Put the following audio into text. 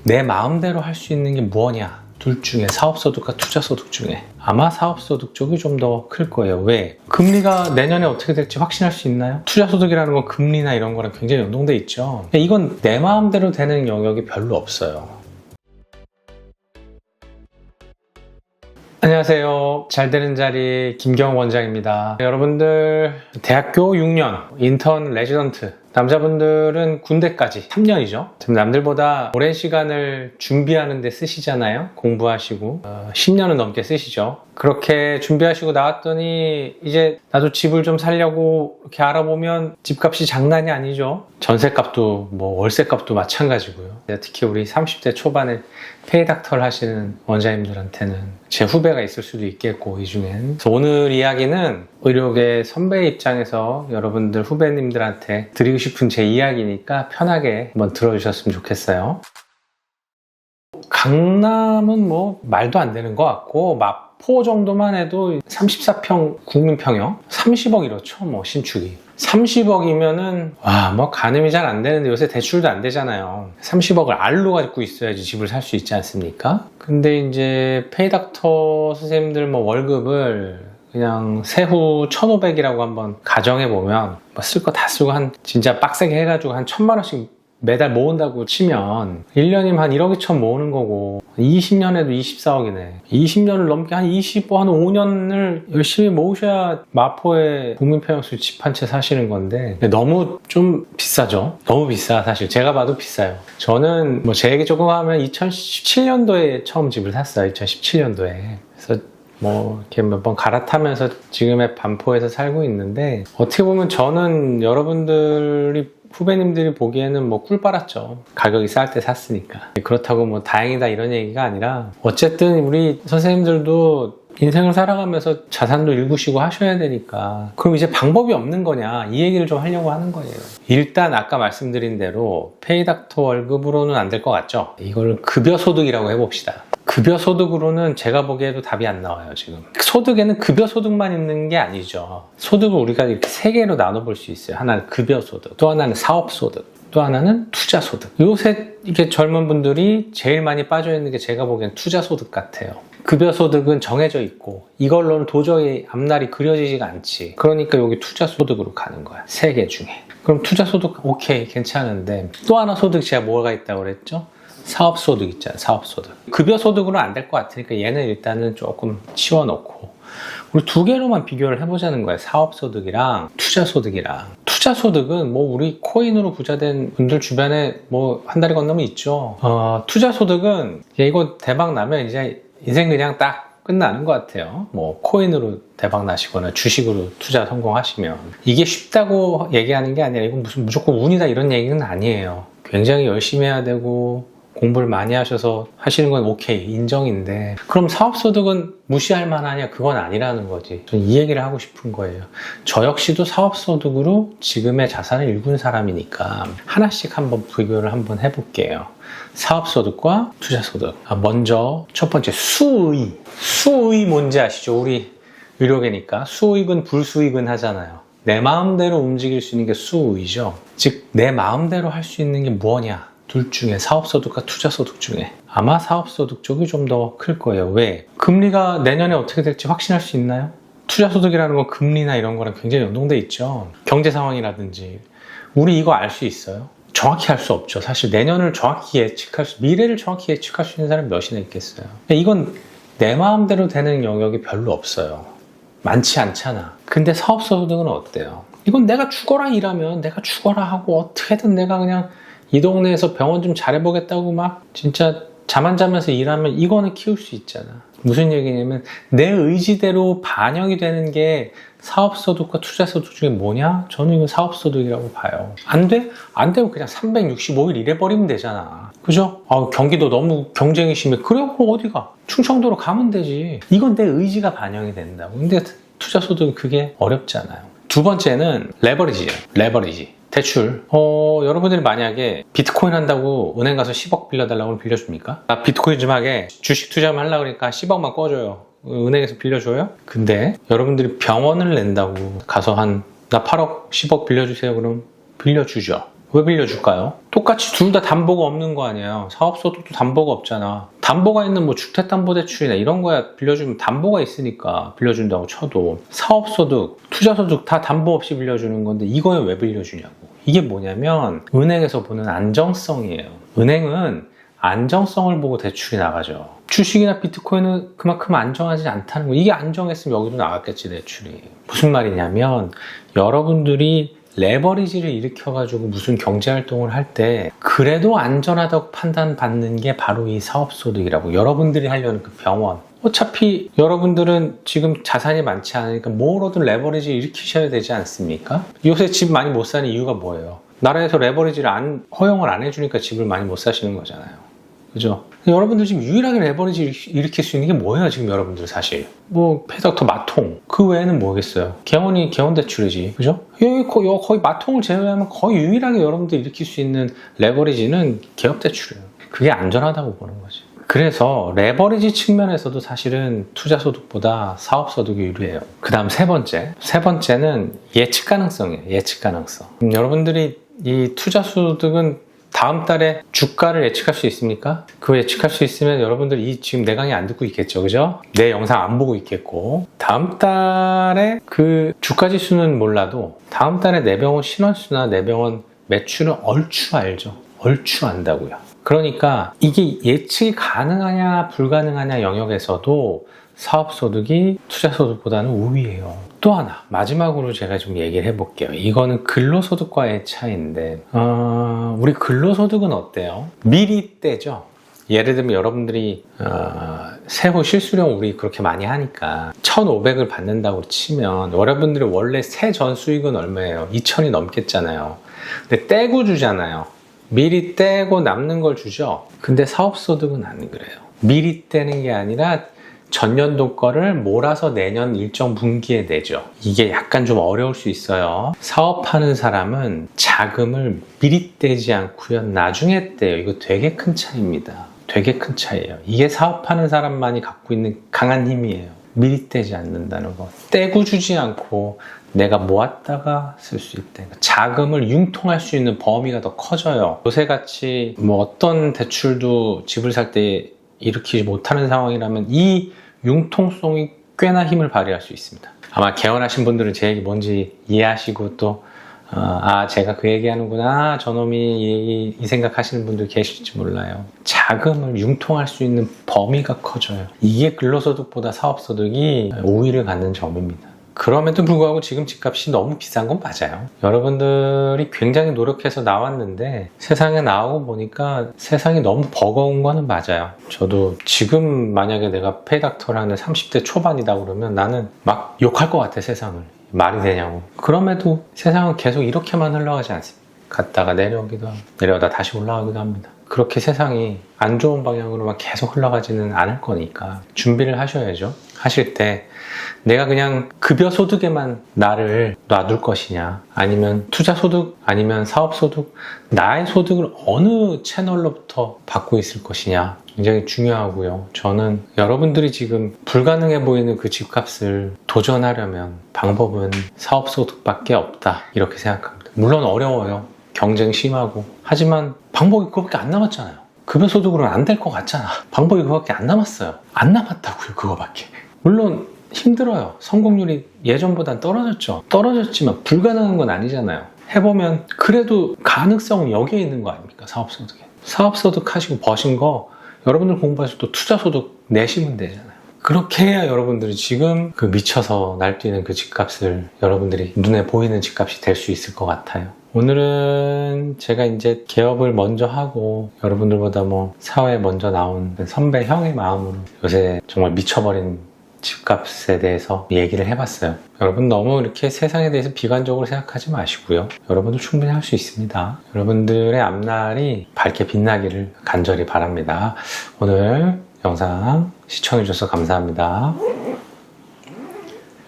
내 마음대로 할 수 있는 게 뭐냐? 둘 중에 사업소득과 투자소득 중에 아마 사업소득 쪽이 좀 더 클 거예요. 왜? 금리가 내년에 어떻게 될지 확신할 수 있나요? 투자소득이라는 건 금리나 이런 거랑 굉장히 연동돼 있죠. 이건 내 마음대로 되는 영역이 별로 없어요. 안녕하세요. 잘 되는 자리 김경호 원장입니다. 여러분들 대학교 6년 인턴 레지던트, 남자분들은 군대까지 3년이죠. 남들보다 오랜 시간을 준비하는 데 쓰시잖아요. 공부하시고 10년은 넘게 쓰시죠. 그렇게 준비하시고 나왔더니 이제 나도 집을 좀 살려고 이렇게 알아보면 집값이 장난이 아니죠. 전세값도 뭐 월세값도 마찬가지고요. 특히 우리 30대 초반에 페이닥터를 하시는 원장님들한테는 제 후배가 있을 수도 있겠고, 이 중엔. 그래서 오늘 이야기는 의료계 선배 입장에서 여러분들 후배님들한테 드리고 싶은 제 이야기니까 편하게 한번 들어주셨으면 좋겠어요. 강남은 뭐 말도 안 되는 것 같고, 마포 정도만 해도 34평 국민평형 30억 이렇죠. 뭐 신축이 30억이면은 뭐 가늠이 잘 안 되는데, 요새 대출도 안 되잖아요. 30억을 알로 갖고 있어야지 집을 살 수 있지 않습니까? 근데 이제 페이닥터 선생님들 뭐 월급을 그냥 세후 1,500이라고 한번 가정해 보면 쓸 거 다 쓰고 진짜 빡세게 해가지고 한 1,000만 원씩 매달 모은다고 치면 1년이면 한 1억 2천 모으는 거고, 20년에도 24억이네. 20년을 넘게 한 5년을 열심히 모으셔야 마포에 국민평형수 집 한 채 사시는 건데, 너무 좀 비싸죠. 너무 비싸. 사실 제가 봐도 비싸요. 저는 뭐 제 얘기 조금 하면 2017년도에 처음 집을 샀어요. 2017년도에. 그래서 뭐 이렇게 몇 번 갈아타면서 지금의 반포에서 살고 있는데, 어떻게 보면 저는 여러분들이 후배님들이 보기에는 뭐 꿀 빨았죠. 가격이 쌀 때 샀으니까. 그렇다고 뭐 다행이다 이런 얘기가 아니라, 어쨌든 우리 선생님들도 인생을 살아가면서 자산도 일구시고 하셔야 되니까, 그럼 이제 방법이 없는 거냐, 이 얘기를 좀 하려고 하는 거예요. 일단 아까 말씀드린 대로 페이닥터 월급으로는 안 될 것 같죠. 이걸 급여소득이라고 해봅시다. 급여소득으로는 제가 보기에도 답이 안 나와요. 지금 소득에는 급여소득만 있는 게 아니죠. 소득을 우리가 이렇게 세 개로 나눠볼 수 있어요. 하나는 급여소득, 또 하나는 사업소득, 또 하나는 투자소득. 요새 이게 젊은 분들이 제일 많이 빠져있는 게 제가 보기엔 투자소득 같아요. 급여소득은 정해져 있고 이걸로는 도저히 앞날이 그려지지가 않지. 그러니까 여기 투자소득으로 가는 거야. 세 개 중에. 그럼 투자소득 오케이, 괜찮은데, 또 하나 소득 제가 뭐가 있다고 그랬죠? 사업소득 있잖아요. 사업소득. 급여소득으로는 안 될 것 같으니까 얘는 일단은 조금 치워놓고, 우리 두 개로만 비교를 해보자는 거예요. 사업소득이랑 투자소득이랑. 투자소득은 뭐 우리 코인으로 부자된 분들 주변에 뭐 한 달이 건너면 있죠. 투자소득은 이거 대박 나면 이제 인생 그냥 딱 끝나는 것 같아요. 뭐 코인으로 대박 나시거나 주식으로 투자 성공하시면. 이게 쉽다고 얘기하는 게 아니라, 이건 무조건 운이다 이런 얘기는 아니에요. 굉장히 열심히 해야 되고 공부를 많이 하셔서 하시는 건 오케이, 인정인데, 그럼 사업소득은 무시할 만하냐? 그건 아니라는 거지. 저는 이 얘기를 하고 싶은 거예요. 저 역시도 사업소득으로 지금의 자산을 일군 사람이니까 하나씩 한번 비교를 한번 해볼게요. 사업소득과 투자소득. 먼저 첫 번째, 수의. 수의 뭔지 아시죠? 우리 의료계니까 수익은 불수익은 하잖아요. 내 마음대로 움직일 수 있는 게 수의죠. 즉 내 마음대로 할 수 있는 게 뭐냐? 둘 중에 사업소득과 투자소득 중에 아마 사업소득 쪽이 좀 더 클 거예요. 왜? 금리가 내년에 어떻게 될지 확신할 수 있나요? 투자소득이라는 건 금리나 이런 거랑 굉장히 연동돼 있죠. 경제 상황이라든지. 우리 이거 알 수 있어요? 정확히 알 수 없죠. 사실 내년을 정확히 미래를 정확히 예측할 수 있는 사람이 몇이나 있겠어요. 이건 내 마음대로 되는 영역이 별로 없어요. 많지 않잖아. 근데 사업소득은 어때요? 이건 내가 죽어라 일하면 내가 죽어라 하고 어떻게든 내가 그냥 이 동네에서 병원 좀 잘해보겠다고 막 진짜 잠 안 자면서 일하면 이거는 키울 수 있잖아. 무슨 얘기냐면, 내 의지대로 반영이 되는 게 사업소득과 투자소득 중에 뭐냐? 저는 이건 사업소득이라고 봐요. 안 돼? 안 되면 그냥 365일 일해버리면 되잖아. 그죠? 경기도 너무 경쟁이 심해. 그래, 그럼 어디가? 충청도로 가면 되지. 이건 내 의지가 반영이 된다고. 근데 투자소득은 그게 어렵잖아요. 두 번째는 레버리지. 대출. 여러분들이 만약에 비트코인 한다고 은행 가서 10억 빌려달라고 하면 빌려줍니까? 나 비트코인 좀 하게, 주식 투자만 하려고 그러니까 10억만 꺼줘요. 은행에서 빌려줘요? 근데 여러분들이 병원을 낸다고 가서 나 8억, 10억 빌려주세요. 그럼 빌려주죠. 왜 빌려줄까요? 똑같이 둘 다 담보가 없는 거 아니에요. 사업소득도 담보가 없잖아. 담보가 있는 뭐 주택담보대출이나 이런 거야 빌려주면 담보가 있으니까 빌려준다고 쳐도, 사업소득, 투자소득 다 담보 없이 빌려주는 건데 이거에 왜 빌려주냐고. 이게 뭐냐면 은행에서 보는 안정성이에요. 은행은 안정성을 보고 대출이 나가죠. 주식이나 비트코인은 그만큼 안정하지 않다는 거. 이게 안정했으면 여기도 나갔겠지, 대출이. 무슨 말이냐면 여러분들이 레버리지를 일으켜가지고 무슨 경제활동을 할 때 그래도 안전하다고 판단받는 게 바로 이 사업소득이라고. 여러분들이 하려는 그 병원. 어차피 여러분들은 지금 자산이 많지 않으니까 뭐로든 레버리지 일으키셔야 되지 않습니까? 요새 집 많이 못 사는 이유가 뭐예요? 나라에서 레버리지를 허용을 안 해주니까 집을 많이 못 사시는 거잖아요. 그죠? 여러분들 지금 유일하게 레버리지 일으킬 수 있는 게 뭐예요? 지금 여러분들 사실 뭐 페이닥터 마통, 그 외에는 뭐겠어요? 개원 대출이지, 그죠? 여기 거의 마통을 제외하면 거의 유일하게 여러분들 일으킬 수 있는 레버리지는 개업 대출이에요. 그게 안전하다고 보는 거지. 그래서 레버리지 측면에서도 사실은 투자소득보다 사업소득이 유리해요. 그 다음 세 번째는 예측 가능성이에요. 예측 가능성. 여러분들이 이 투자소득은 다음 달에 주가를 예측할 수 있습니까? 그거 예측할 수 있으면 여러분들 지금 내 강의 안 듣고 있겠죠, 그죠? 내 영상 안 보고 있겠고, 다음 달에 그 주가 지수는 몰라도 다음 달에 내 병원 신원수나 내 병원 매출은 얼추 알죠. 얼추 안다고요. 그러니까 이게 예측이 가능하냐 불가능하냐 영역에서도 사업소득이 투자소득보다는 우위예요. 또 하나, 마지막으로 제가 좀 얘기를 해볼게요. 이거는 근로소득과의 차이인데, 우리 근로소득은 어때요? 미리 떼죠. 예를 들면 여러분들이 세후 실수령 우리 그렇게 많이 하니까 1,500을 받는다고 치면 여러분들이 원래 세전 수익은 얼마예요? 2,000이 넘겠잖아요. 근데 떼고 주잖아요. 미리 떼고 남는 걸 주죠. 근데 사업소득은 안 그래요. 미리 떼는 게 아니라 전년도 거를 몰아서 내년 일정 분기에 내죠. 이게 약간 좀 어려울 수 있어요. 사업하는 사람은 자금을 미리 떼지 않고요, 나중에 떼요. 이거 되게 큰 차이입니다. 되게 큰 차이예요. 이게 사업하는 사람만이 갖고 있는 강한 힘이에요. 미리 떼지 않는다는 거. 떼고 주지 않고 내가 모았다가 쓸 수 있다. 자금을 융통할 수 있는 범위가 더 커져요. 요새같이 뭐 어떤 대출도 집을 살 때 일으키지 못하는 상황이라면 이 융통성이 꽤나 힘을 발휘할 수 있습니다. 아마 개원하신 분들은 제 얘기 뭔지 이해하시고 또 제가 그 얘기하는구나, 저놈이 이 생각하시는 분들 계실지 몰라요. 자금을 융통할 수 있는 범위가 커져요. 이게 근로소득보다 사업소득이 우위를 갖는 점입니다. 그럼에도 불구하고 지금 집값이 너무 비싼 건 맞아요. 여러분들이 굉장히 노력해서 나왔는데 세상에 나오고 보니까 세상이 너무 버거운 거는 맞아요. 저도 지금 만약에 내가 페이닥터를 하는 30대 초반이다 그러면 나는 막 욕할 것 같아, 세상을. 말이 되냐고. 그럼에도 세상은 계속 이렇게만 흘러가지 않습니다. 갔다가 내려오기도 하고 내려오다 다시 올라가기도 합니다. 그렇게 세상이 안 좋은 방향으로만 계속 흘러가지는 않을 거니까 준비를 하셔야죠. 하실 때 내가 그냥 급여소득에만 나를 놔둘 것이냐, 아니면 투자소득, 아니면 사업소득, 나의 소득을 어느 채널로부터 받고 있을 것이냐 굉장히 중요하고요. 저는 여러분들이 지금 불가능해 보이는 그 집값을 도전하려면 방법은 사업소득밖에 없다, 이렇게 생각합니다. 물론 어려워요. 경쟁 심하고. 하지만 방법이 그거밖에 안 남았잖아요. 급여소득으로는 안 될 것 같잖아. 방법이 그거밖에 안 남았어요. 안 남았다고요, 그거밖에. 물론 힘들어요. 성공률이 예전보단 떨어졌죠. 떨어졌지만 불가능한 건 아니잖아요. 해보면 그래도 가능성은 여기에 있는 거 아닙니까? 사업소득에. 사업소득 하시고 버신 거 여러분들 공부하실 때 투자소득 내시면 되잖아요. 그렇게 해야 여러분들이 지금 그 미쳐서 날뛰는 그 집값을 여러분들이 눈에 보이는 집값이 될 수 있을 것 같아요. 오늘은 제가 이제 개업을 먼저 하고 여러분들보다 뭐 사회에 먼저 나온 선배 형의 마음으로 요새 정말 미쳐버린 집값에 대해서 얘기를 해봤어요. 여러분 너무 이렇게 세상에 대해서 비관적으로 생각하지 마시고요. 여러분도 충분히 할 수 있습니다. 여러분들의 앞날이 밝게 빛나기를 간절히 바랍니다. 오늘 영상 시청해주셔서 감사합니다.